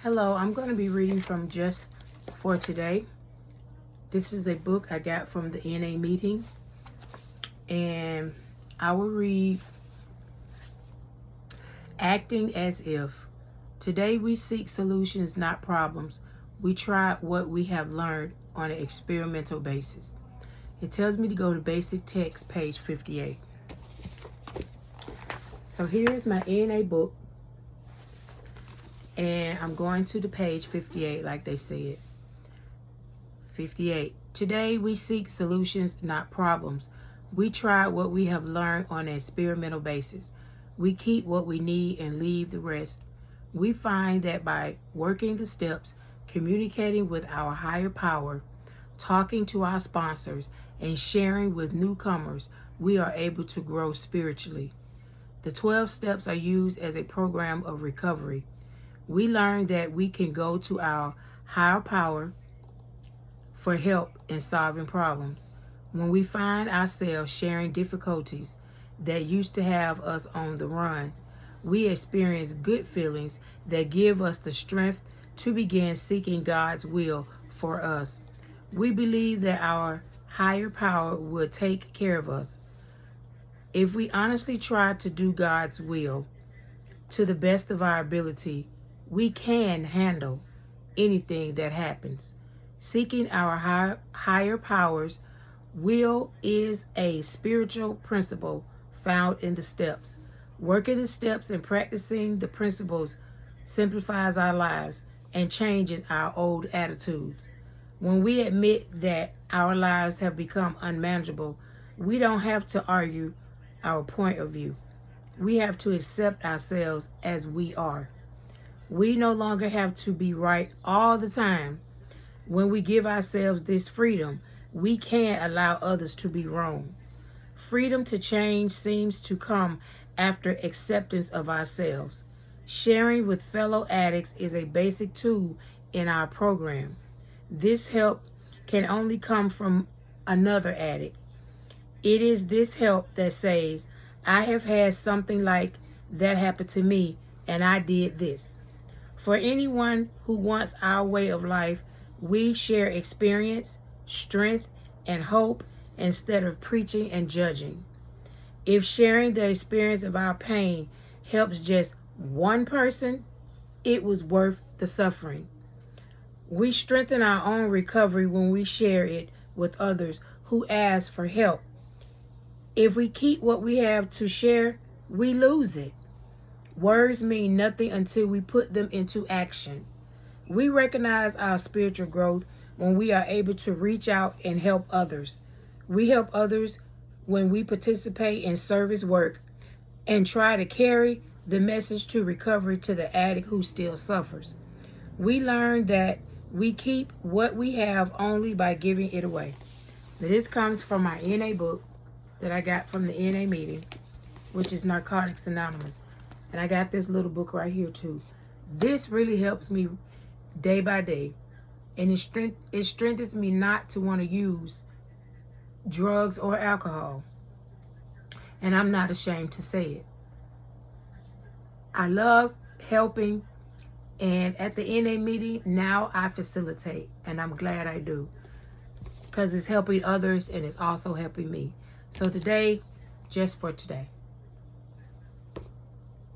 Hello, I'm going to be reading from Just for Today. This is a book I got from the NA meeting, and I will read Acting as If. Today we seek solutions, not problems. We try what we have learned on an experimental basis. It tells me to go to basic text, page 58. So here is my NA book. And I'm going to the page 58 like they said. 58. Today we seek solutions, not problems. We try what we have learned on an experimental basis. We keep what we need and leave the rest. We find that by working the steps, communicating with our higher power, talking to our sponsors, and sharing with newcomers, we are able to grow spiritually. The 12 steps are used as a program of recovery. We learn that we can go to our higher power for help in solving problems. When we find ourselves sharing difficulties that used to have us on the run, we experience good feelings that give us the strength to begin seeking God's will for us. We believe that our higher power will take care of us. If we honestly try to do God's will to the best of our ability, we can handle anything that happens. Seeking our higher powers will is a spiritual principle found in the steps. Working the steps and practicing the principles simplifies our lives and changes our old attitudes. When we admit that our lives have become unmanageable, we don't have to argue our point of view. We have to accept ourselves as we are. We no longer have to be right all the time. When we give ourselves this freedom, we can allow others to be wrong. Freedom to change seems to come after acceptance of ourselves. Sharing with fellow addicts is a basic tool in our program. This help can only come from another addict. It is this help that says, I have had something like that happen to me, and I did this. For anyone who wants our way of life, we share experience, strength, and hope instead of preaching and judging. If sharing the experience of our pain helps just one person, it was worth the suffering. We strengthen our own recovery when we share it with others who ask for help. If we keep what we have to share, we lose it. Words mean nothing until we put them into action. We recognize our spiritual growth when we are able to reach out and help others. We help others when we participate in service work and try to carry the message to recovery to the addict who still suffers. We learn that we keep what we have only by giving it away. Now, this comes from my NA book that I got from the NA meeting, which is Narcotics Anonymous. And I got this little book right here too. This really helps me day by day. And it strengthens me not to want to use drugs or alcohol. And I'm not ashamed to say it. I love helping. And at the NA meeting, now I facilitate. And I'm glad I do. Because it's helping others and it's also helping me. So today, just for today.